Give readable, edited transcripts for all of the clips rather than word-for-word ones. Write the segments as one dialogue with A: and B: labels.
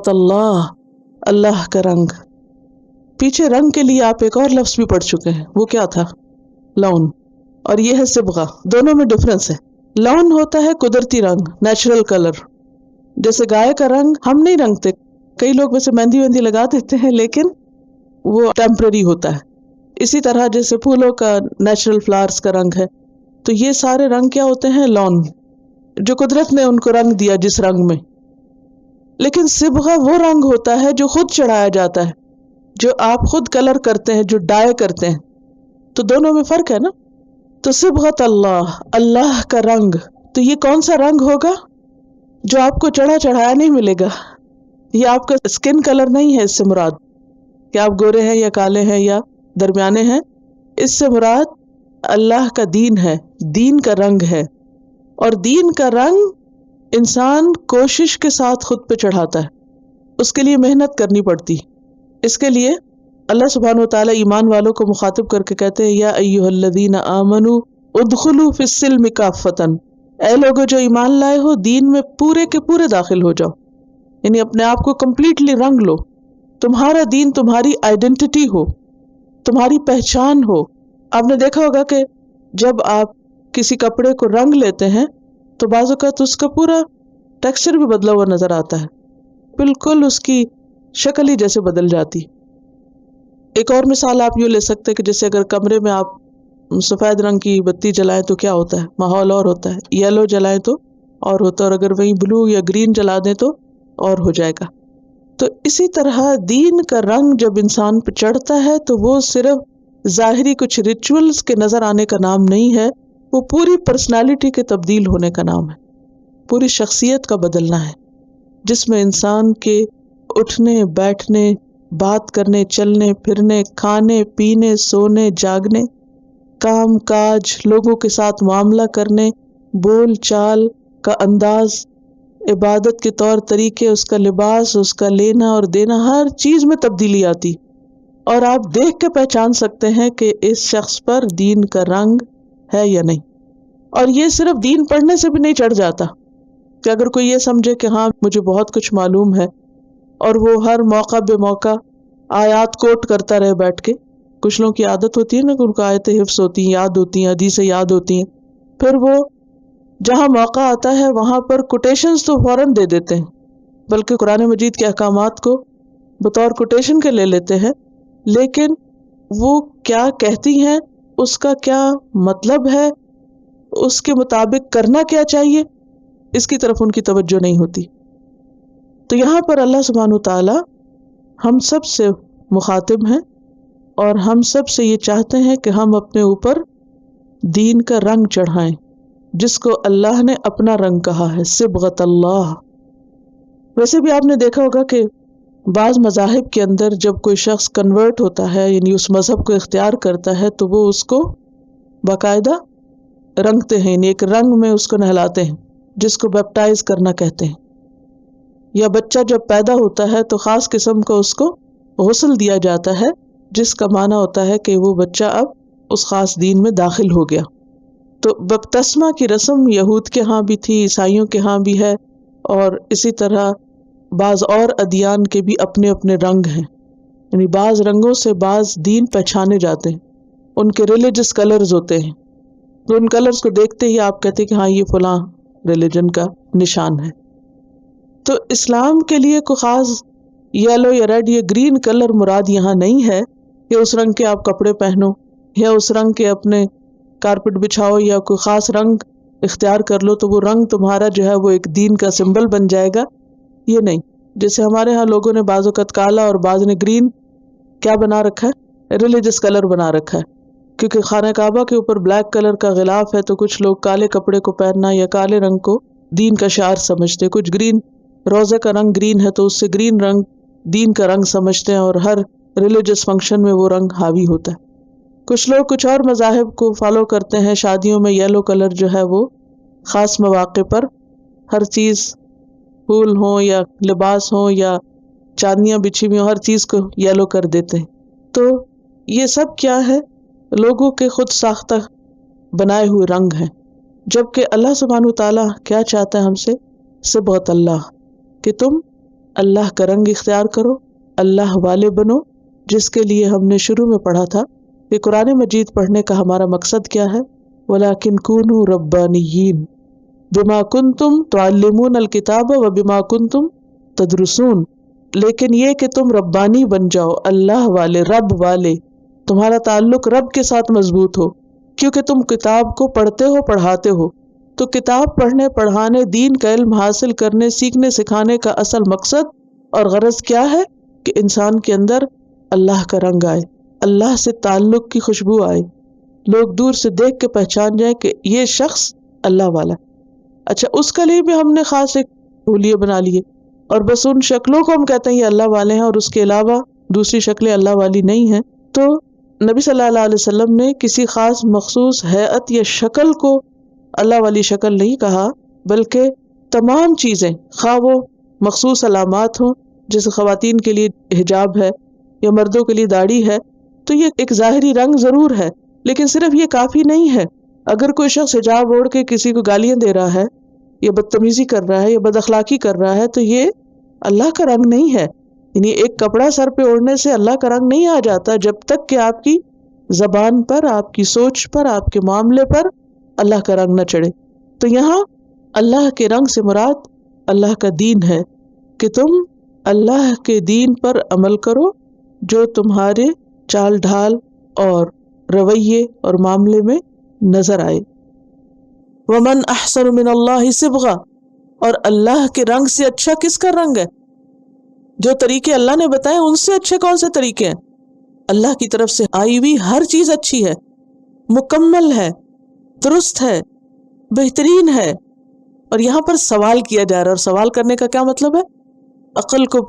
A: اللہ، اللہ کا رنگ. پیچھے رنگ کے لیے آپ ایک اور لفظ بھی پڑھ چکے ہیں، وہ کیا تھا؟ لون. اور یہ ہے صبغہ. دونوں میں ڈفرنس ہے. لون ہوتا ہے قدرتی رنگ، نیچرل کلر. جیسے گائے کا رنگ ہم نہیں رنگتے، کئی لوگ ویسے مہندی وہندی لگا دیتے ہیں لیکن وہ ٹیمپرری ہوتا ہے. اسی طرح جیسے پھولوں کا نیچرل فلاورز کا رنگ ہے، تو یہ سارے رنگ کیا ہوتے ہیں؟ لون، جو قدرت نے ان کو رنگ دیا جس رنگ میں. لیکن صبغہ وہ رنگ ہوتا ہے جو خود چڑھایا جاتا ہے، جو آپ خود کلر کرتے ہیں، جو ڈائی کرتے ہیں. تو دونوں میں فرق ہے نا. تو صبغۃ اللہ، اللہ کا رنگ. تو یہ کون سا رنگ ہوگا؟ جو آپ کو چڑھا چڑھایا نہیں ملے گا. یہ آپ کا اسکن کلر نہیں ہے اس سے مراد کہ آپ گورے ہیں یا کالے ہیں یا درمیانے ہیں. اس سے مراد اللہ کا دین ہے، دین کا رنگ ہے. اور دین کا رنگ انسان کوشش کے ساتھ خود پہ چڑھاتا ہے، اس کے لیے محنت کرنی پڑتی. اس کے لیے اللہ سبحانہ و تعالیٰ ایمان والوں کو مخاطب کر کے کہتے ہیں یا ایھا الذین آمنوا ادخلوا فی السلم کافۃ، اے لوگو جو ایمان لائے ہو دین میں پورے کے پورے داخل ہو جاؤ. یعنی اپنے آپ کو کمپلیٹلی رنگ لو. تمہارا دین تمہاری آئیڈینٹی ہو، تمہاری پہچان ہو. آپ نے دیکھا ہوگا کہ جب آپ کسی کپڑے کو رنگ لیتے ہیں تو بعض اوقات اس کا پورا ٹیکسچر بھی بدلا ہوا نظر آتا ہے، بالکل اس کی شکل ہی جیسے بدل جاتی. ایک اور مثال آپ یوں لے سکتے کہ جیسے اگر کمرے میں آپ سفید رنگ کی بتی جلائیں تو کیا ہوتا ہے؟ ماحول اور ہوتا ہے. یلو جلائیں تو اور ہوتا ہے، اور اگر وہیں بلو یا گرین جلا دیں تو اور ہو جائے گا. تو اسی طرح دین کا رنگ جب انسان پہ چڑھتا ہے تو وہ صرف ظاہری کچھ ریچولز کے نظر آنے کا نام نہیں ہے، وہ پوری پرسنالٹی کے تبدیل ہونے کا نام ہے، پوری شخصیت کا بدلنا ہے، جس میں انسان کے اٹھنے بیٹھنے، بات کرنے، چلنے پھرنے، کھانے پینے، سونے جاگنے، کام کاج، لوگوں کے ساتھ معاملہ کرنے، بول چال کا انداز، عبادت کے طور طریقے، اس کا لباس، اس کا لینا اور دینا، ہر چیز میں تبدیلی آتی. اور آپ دیکھ کے پہچان سکتے ہیں کہ اس شخص پر دین کا رنگ ہے یا نہیں. اور یہ صرف دین پڑھنے سے بھی نہیں چڑھ جاتا کہ اگر کوئی یہ سمجھے کہ ہاں مجھے بہت کچھ معلوم ہے اور وہ ہر موقع بے موقع آیات کوٹ کرتا رہے بیٹھ کے. کچھ لوگوں کی عادت ہوتی ہے نا کہ ان کو آیتیں حفظ ہوتی ہیں، یاد ہوتی ہیں، حدیثیں یاد ہوتی ہیں، پھر وہ جہاں موقع آتا ہے وہاں پر کوٹیشنز تو فوراً دے دیتے ہیں، بلکہ قرآن مجید کے احکامات کو بطور کوٹیشن کے لے لیتے ہیں، لیکن وہ کیا کہتی ہیں، اس کا کیا مطلب ہے، اس کے مطابق کرنا کیا چاہیے، اس کی طرف ان کی توجہ نہیں ہوتی. تو یہاں پر اللہ سبحانہ وتعالی ہم سب سے مخاطب ہیں اور ہم سب سے یہ چاہتے ہیں کہ ہم اپنے اوپر دین کا رنگ چڑھائیں، جس کو اللہ نے اپنا رنگ کہا ہے، صبغۃ اللہ. ویسے بھی آپ نے دیکھا ہوگا کہ بعض مذاہب کے اندر جب کوئی شخص کنورٹ ہوتا ہے، یعنی اس مذہب کو اختیار کرتا ہے، تو وہ اس کو باقاعدہ رنگتے ہیں، یعنی ایک رنگ میں اس کو نہلاتے ہیں، جس کو بیپٹائز کرنا کہتے ہیں. یا بچہ جب پیدا ہوتا ہے تو خاص قسم کا اس کو غسل دیا جاتا ہے، جس کا معنی ہوتا ہے کہ وہ بچہ اب اس خاص دین میں داخل ہو گیا. تو بپتسمہ کی رسم یہود کے ہاں بھی تھی، عیسائیوں کے ہاں بھی ہے، اور اسی طرح بعض اور ادیان کے بھی اپنے اپنے رنگ ہیں. یعنی بعض رنگوں سے بعض دین پہچانے جاتے ہیں، ان کے ریلیجس کلرز ہوتے ہیں، تو ان کلرز کو دیکھتے ہی آپ کہتے ہیں کہ ہاں یہ فلاں ریلیجن کا نشان ہے. تو اسلام کے لیے کوئی خاص یلو یا ریڈ یا گرین کلر مراد یہاں نہیں ہے کہ اس رنگ کے آپ کپڑے پہنو یا اس رنگ کے اپنے کارپٹ بچھاؤ یا کوئی خاص رنگ اختیار کر لو تو وہ رنگ تمہارا جو ہے وہ ایک دین کا سمبل بن جائے گا. یہ نہیں. جیسے ہمارے ہاں لوگوں نے بعض اوقات کالا اور بعض نے گرین کیا بنا رکھا ہے، ریلیجس کلر بنا رکھا ہے، کیونکہ خانہ کعبہ کے اوپر بلیک کلر کا غلاف ہے تو کچھ لوگ کالے کپڑے کو پہننا یا کالے رنگ کو دین کا شعار سمجھتے، کچھ گرین، روزے کا رنگ گرین ہے تو اس سے گرین رنگ دین کا رنگ سمجھتے ہیں، اور ہر ریلیجس فنکشن میں وہ رنگ حاوی ہوتا ہے. کچھ لوگ کچھ اور مذاہب کو فالو کرتے ہیں، شادیوں میں یلو کلر جو ہے وہ خاص مواقع پر ہر چیز، پھول ہوں یا لباس ہوں یا چاندیاں بچھی ہوئی ہوں، ہر چیز کو یلو کر دیتے ہیں. تو یہ سب کیا ہے؟ لوگوں کے خود ساختہ بنائے ہوئے رنگ ہیں، جبکہ اللہ سبحانہ تعالیٰ کیا چاہتا ہے ہم سے؟ صبغۃ اللہ، کہ تم اللہ کا رنگ اختیار کرو، اللہ والے بنو، جس کے لیے ہم نے شروع میں پڑھا تھا کہ قرآن مجید پڑھنے کا ہمارا مقصد کیا ہے، وَلَكِنْ كُونُوا رَبَّانِيِّينَ بِمَا كُنْتُمْ تُعَلِّمُونَ الْكِتَابَ وَبِمَا كُنْتُمْ تَدْرُسُونَ، لیکن یہ کہ تم ربانی بن جاؤ، اللہ والے، رب والے، تمہارا تعلق رب کے ساتھ مضبوط ہو، کیونکہ تم کتاب کو پڑھتے ہو، پڑھاتے ہو۔ تو کتاب پڑھنے، پڑھانے، دین کا علم حاصل کرنے، سیکھنے، سکھانے کا اصل مقصد اور غرض کیا ہے کہ انسان کے اندر اللہ کا رنگ آئے، اللہ سے تعلق کی خوشبو آئے، لوگ دور سے دیکھ کے پہچان جائیں کہ یہ شخص اللہ والا ہے۔ اچھا، اس کے لیے بھی ہم نے خاص ایک حلیے بنا لیے، اور بس ان شکلوں کو ہم کہتے ہیں یہ اللہ والے ہیں، اور اس کے علاوہ دوسری شکلیں اللہ والی نہیں ہیں۔ تو نبی صلی اللہ علیہ وسلم نے کسی خاص مخصوص ہیئت یا شکل کو اللہ والی شکل نہیں کہا، بلکہ تمام چیزیں، خواہ وہ مخصوص علامات ہوں، جیسے خواتین کے لیے حجاب ہے یا مردوں کے لیے داڑھی ہے، تو یہ ایک ظاہری رنگ ضرور ہے، لیکن صرف یہ کافی نہیں ہے۔ اگر کوئی شخص حجاب اوڑھ کے کسی کو گالیاں دے رہا ہے یا بدتمیزی کر رہا ہے یا بد اخلاقی کر رہا ہے، تو یہ اللہ کا رنگ نہیں ہے۔ یعنی ایک کپڑا سر پہ اوڑھنے سے اللہ کا رنگ نہیں آ جاتا، جب تک کہ آپ کی زبان پر، آپ کی سوچ پر، آپ کے معاملے پر اللہ کا رنگ نہ چڑھے۔ تو یہاں اللہ کے رنگ سے مراد اللہ کا دین ہے، کہ تم اللہ کے دین پر عمل کرو جو تمہارے چال ڈھال اور رویے اور معاملے میں نظر آئے۔ وَمَنْ أَحْسَنُ مِنَ اللَّهِ صِبْغًا، اور اللہ کے رنگ سے اچھا کس کا رنگ ہے؟ جو طریقے اللہ نے بتائے ان سے اچھے کون سے طریقے ہیں؟ اللہ کی طرف سے آئی ہوئی ہر چیز اچھی ہے، مکمل ہے، درست ہے، بہترین ہے۔ اور یہاں پر سوال کیا جا رہا ہے، اور سوال کرنے کا کیا مطلب ہے؟ عقل کو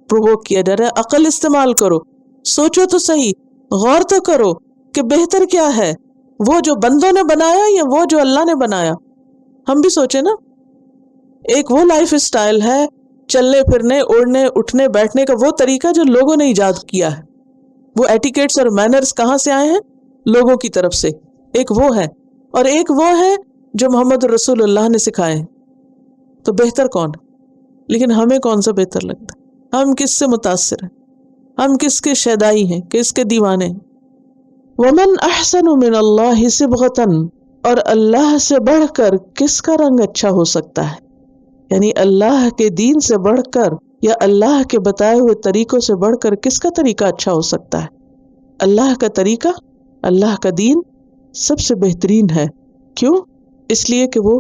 A: پرووک کیا جا رہا ہے، عقل استعمال کرو، سوچو تو صحیح، غور تو کرو کہ بہتر کیا ہے، وہ جو بندوں نے بنایا یا وہ جو اللہ نے بنایا۔ ہم بھی سوچیں نا، ایک وہ لائف اسٹائل ہے، چلنے پھرنے، اڑنے اٹھنے بیٹھنے کا وہ طریقہ جو لوگوں نے ایجاد کیا ہے، وہ ایٹیکیٹس اور مینرز کہاں سے آئے ہیں؟ لوگوں کی طرف سے۔ ایک وہ ہے، اور ایک وہ ہے جو محمد رسول اللہ نے سکھائے ہیں۔ تو بہتر کون ہے؟ لیکن ہمیں کون سا بہتر لگتا ہے؟ ہم کس سے متاثر ہیں؟ ہم کس کے شیدائی ہیں، کس کے دیوانے ہیں؟ وَمَنْ أَحْسَنُ مِنَ اللَّهِ صِبْغَةً، اور اللہ سے بڑھ کر کس کا رنگ اچھا ہو سکتا ہے؟ یعنی اللہ کے دین سے بڑھ کر یا اللہ کے بتائے ہوئے طریقوں سے بڑھ کر کس کا طریقہ اچھا ہو سکتا ہے؟ اللہ کا طریقہ، اللہ کا دین سب سے بہترین ہے۔ کیوں؟ اس لیے کہ وہ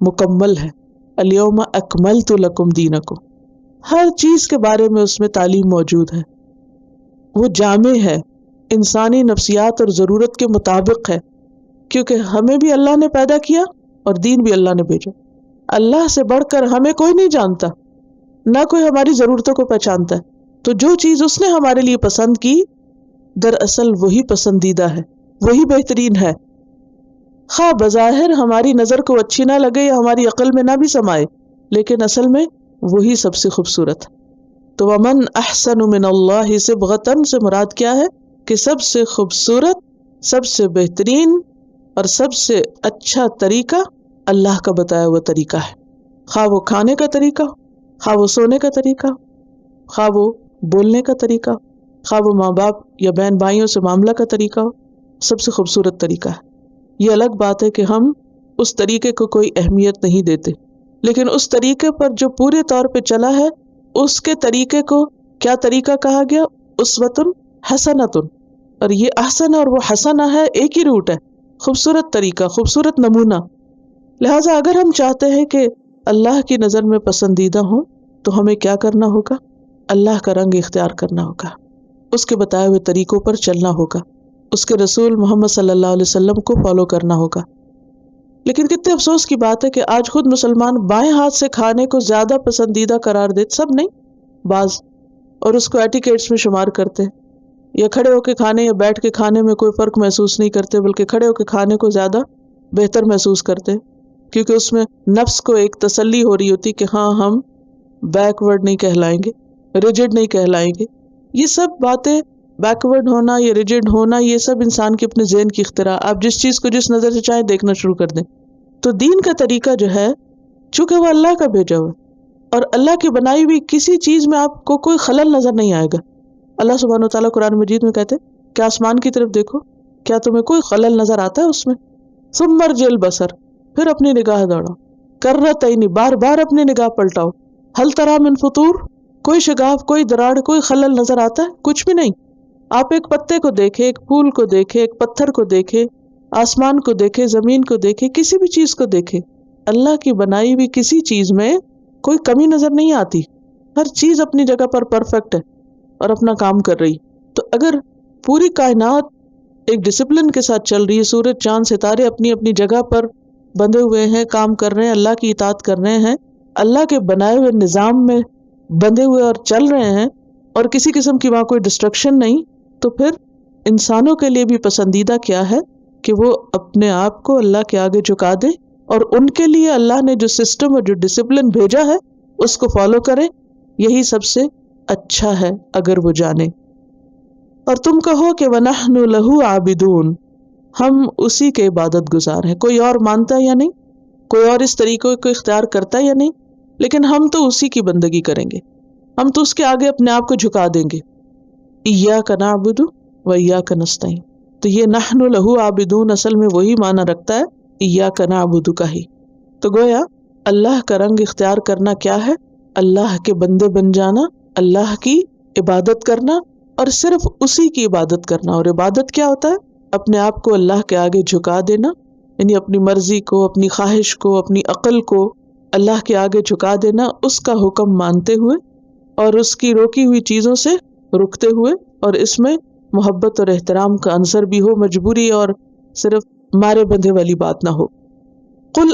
A: مکمل ہے۔ اليوم اکملت لکم دینکم، ہر چیز کے بارے میں اس میں تعلیم موجود ہے، وہ جامع ہے، انسانی نفسیات اور ضرورت کے مطابق ہے، کیونکہ ہمیں بھی اللہ نے پیدا کیا اور دین بھی اللہ نے بھیجا۔ اللہ سے بڑھ کر ہمیں کوئی نہیں جانتا، نہ کوئی ہماری ضرورتوں کو پہچانتا ہے، تو جو چیز اس نے ہمارے لیے پسند کی، دراصل وہی پسندیدہ ہے، وہی بہترین ہے، خواہ بظاہر ہماری نظر کو اچھی نہ لگے یا ہماری عقل میں نہ بھی سمائے، لیکن اصل میں وہی سب سے خوبصورت ہے۔ تو وَمَنْ أَحْسَنُ مِنَ اللَّهِ صِبْغَةً سے مراد کیا ہے؟ کہ سب سے خوبصورت، سب سے بہترین اور سب سے اچھا طریقہ اللہ کا بتایا ہوا طریقہ ہے، خواہ وہ کھانے کا طریقہ، خواہ وہ سونے کا طریقہ، خواہ وہ بولنے کا طریقہ، خواہ وہ ماں باپ یا بہن بھائیوں سے معاملہ کا طریقہ ہو، سب سے خوبصورت طریقہ ہے۔ یہ الگ بات ہے کہ ہم اس طریقے کو کوئی اہمیت نہیں دیتے، لیکن اس طریقے پر جو پورے طور پہ چلا ہے، اس کے طریقے کو کیا طریقہ کہا گیا؟ اسوۃ حسنۃ، اور یہ احسن اور وہ حسنہ ہے، ایک ہی روٹ ہے، خوبصورت طریقہ، خوبصورت نمونہ۔ لہٰذا اگر ہم چاہتے ہیں کہ اللہ کی نظر میں پسندیدہ ہوں تو ہمیں کیا کرنا ہوگا؟ اللہ کا رنگ اختیار کرنا ہوگا، اس کے بتائے ہوئے طریقوں پر چلنا ہوگا، اس کے رسول محمد صلی اللہ علیہ وسلم کو فالو کرنا ہوگا۔ لیکن کتنے افسوس کی بات ہے کہ آج خود مسلمان بائیں ہاتھ سے کھانے کو زیادہ پسندیدہ قرار دیتے، سب نہیں، بعض، اور اس کو ایٹیکیٹس میں شمار کرتے، یا کھڑے ہو کے کھانے یا بیٹھ کے کھانے میں کوئی فرق محسوس نہیں کرتے، بلکہ کھڑے ہو کے کھانے کو زیادہ بہتر محسوس کرتے، کیونکہ اس میں نفس کو ایک تسلی ہو رہی ہوتی کہ ہاں ہم بیکورڈ نہیں کہلائیں گے، ریجڈ نہیں کہلائیں گے۔ یہ سب باتیں، بیکورڈ ہونا یا ریجڈ ہونا، یہ سب انسان کے اپنے ذہن کی اختراع، آپ جس چیز کو جس نظر سے چاہیں دیکھنا شروع کر دیں۔ تو دین کا طریقہ جو ہے، چونکہ وہ اللہ کا بھیجا ہوا ہے، اور اللہ کی بنائی ہوئی کسی چیز میں آپ کو کوئی خلل نظر نہیں آئے گا. اللہ سبحانہ وتعالیٰ قرآن مجید میں کہتے کہ آسمان کی طرف دیکھو، کیا تمہیں کوئی خلل نظر آتا ہے اس میں؟ ثم ارجع البصر، پھر اپنی نگاہ دوڑاؤ، کرتین، بار بار اپنی نگاہ پلٹاؤ، هل تری من فطور، کوئی شگاف، کوئی دراڑ، کوئی خلل نظر آتا ہے؟ کچھ بھی نہیں. آپ ایک پتے کو دیکھے، ایک پھول کو دیکھے، ایک پتھر کو دیکھے، آسمان کو دیکھے، زمین کو دیکھے، کسی بھی چیز کو دیکھے، اللہ کی بنائی ہوئی کسی چیز میں کوئی کمی نظر نہیں آتی. ہر چیز اپنی جگہ پر پرفیکٹ ہے اور اپنا کام کر رہی. تو اگر پوری کائنات ایک ڈسپلن کے ساتھ چل رہی ہے، سورج چاند ستارے اپنی اپنی جگہ پر بندھے ہوئے ہیں، کام کر رہے ہیں، اللہ کی اطاعت کر رہے ہیں، اللہ کے بنائے ہوئے نظام میں بندھے ہوئے اور چل رہے ہیں، اور کسی قسم کی وہاں کوئی ڈسٹرکشن نہیں، تو پھر انسانوں کے لیے بھی پسندیدہ کیا ہے کہ وہ اپنے آپ کو اللہ کے آگے جھکا دے اور ان کے لیے اللہ نے جو سسٹم اور جو ڈسپلن بھیجا ہے اس کو فالو کرے. یہی سب سے اچھا ہے اگر وہ جانے. اور تم کہو کہ وَنَحْنُ لَهُ عَابِدُونَ، ہم اسی کے عبادت گزار ہیں. کوئی اور مانتا ہے یا نہیں، کوئی اور اس طریقے کو اختیار کرتا ہے یا نہیں، لیکن ہم تو اسی کی بندگی کریں گے، ہم تو اس کے آگے اپنے آپ کو جھکا دیں گے. إِيَّاكَ نَعْبُدُ وَإِيَّاكَ نَسْتَعِينُ. تو یہ نحن لہو عابدون اصل میں وہی معنی رکھتا ہے إِيَّاكَ نَعْبُدُ کا ہی. تو گویا اللہ کا رنگ اختیار کرنا کیا ہے؟ اللہ کے بندے بن جانا، اللہ کی عبادت کرنا، اور صرف اسی کی عبادت کرنا. اور عبادت کیا ہوتا ہے؟ اپنے آپ کو اللہ کے آگے جھکا دینا، یعنی اپنی مرضی کو، اپنی خواہش کو، اپنی عقل کو اللہ کے آگے جھکا دینا، اس کا حکم مانتے ہوئے اور اس کی روکی ہوئی چیزوں سے رکتے ہوئے، اور اس میں محبت اور احترام کا عنصر بھی ہو، مجبوری اور صرف مارے بندھے والی بات نہ ہو. قل